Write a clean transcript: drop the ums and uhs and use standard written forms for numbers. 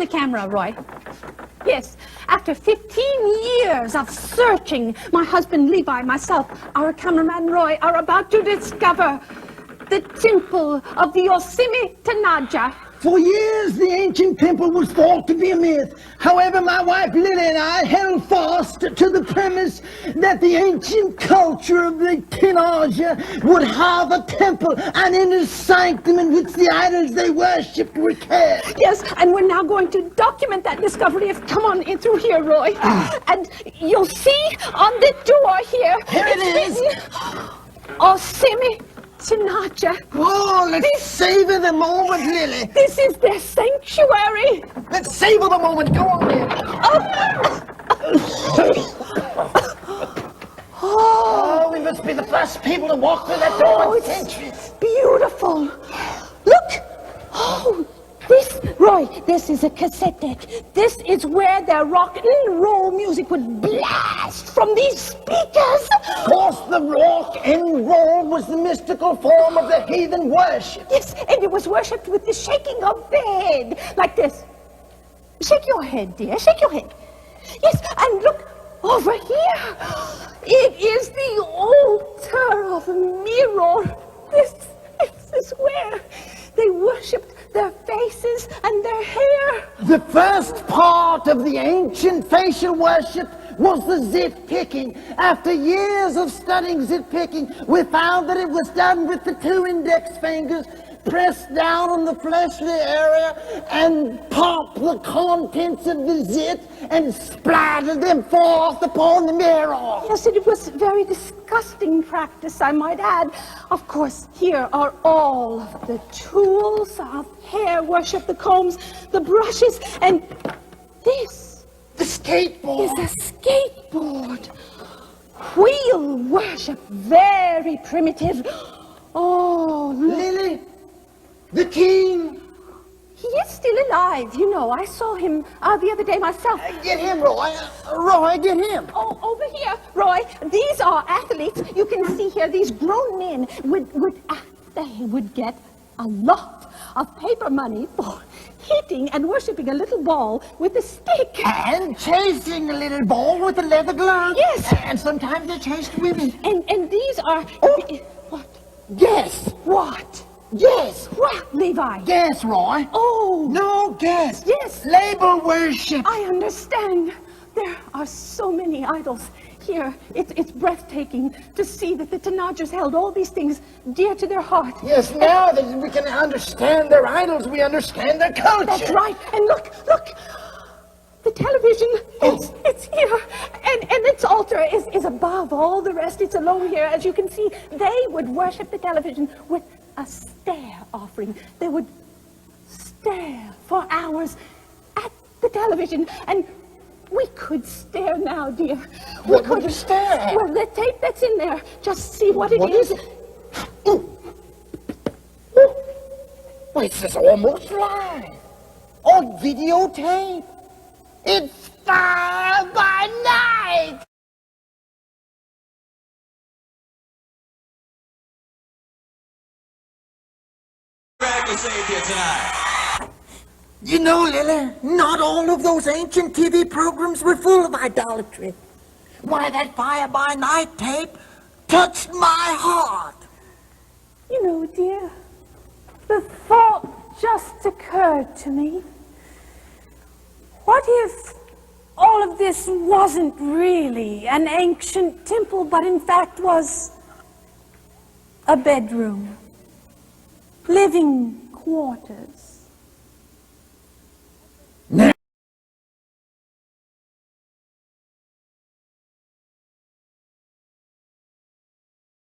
the camera, Roy. Yes, after 15 years of searching, my husband Levi, myself, our cameraman Roy, are about to discover the temple of the Aw-Samee Tee-Naja. For years, the ancient temple was thought to be a myth. However, my wife Lily and I held fast to the premise that the ancient culture of the Tee-Naja would have a temple, an inner sanctum in which the idols they worshipped were kept. Yes, and we're now going to document that discovery. Come on in through here, Roy. And you'll see on the door here. Here it is. Aw-Samee Tee-Naja. Oh, let's savor the moment, Lily. This is their sanctuary. Let's savor the moment. Go on in. Oh, we must be the first people to walk through that door in centuries. Beautiful. Look. Oh, this, Roy, this is a cassette deck. This is where their rock and roll music would blast from these speakers. Of course, the rock and roll was the mystical form of the heathen worship. Yes, and it was worshipped with the shaking of the head, like this. Shake your head, dear, shake your head. Yes, and look over here. It is the altar of a mirror. This is where they worshipped their faces and their hair. The first part of the ancient facial worship was the zit picking. After years of studying zit picking, we found that it was done with the 2 index fingers pressed down on the fleshly area and pop the contents of the zit and splatter them forth upon the mirror. Yes, it was very disgusting practice, I might add. Of course, here are all of the tools of hair worship, the combs, the brushes, and this. The skateboard. Is a skateboard. Wheel worship, very primitive. Oh, Lily, the king. He is still alive, you know. I saw him the other day myself. Get him, Roy. Roy, get him. Oh, over here, Roy. These are athletes. You can see here, these grown men they would get a lot of paper money for hitting and worshipping a little ball with a stick. And chasing a little ball with a leather glove. Yes. And sometimes they chased women. And these are... What? Guess. What? Yes. What, Levi? Guess, Roy. Oh. No, guess. Yes. Labor worship. I understand. There are so many idols here. It's breathtaking to see that the Tee-Najas held all these things dear to their heart. Yes, now that we can understand their idols, we understand their culture. That's right. And look. The television, it's here. And its altar is above all the rest. It's alone here. As you can see, they would worship the television with a stare offering. They would stare for hours at the television. And we could stare now, dear. What could you stare at? Well, the tape that's in there. Just see what it is. Wait, this is almost live. On videotape. It's Fire by Night. Radically saved here tonight. You know, Lily, not all of those ancient TV programs were full of idolatry. Why, that Fire by Night tape touched my heart. You know, dear, the thought just occurred to me. What if all of this wasn't really an ancient temple, but in fact was a bedroom, living quarters,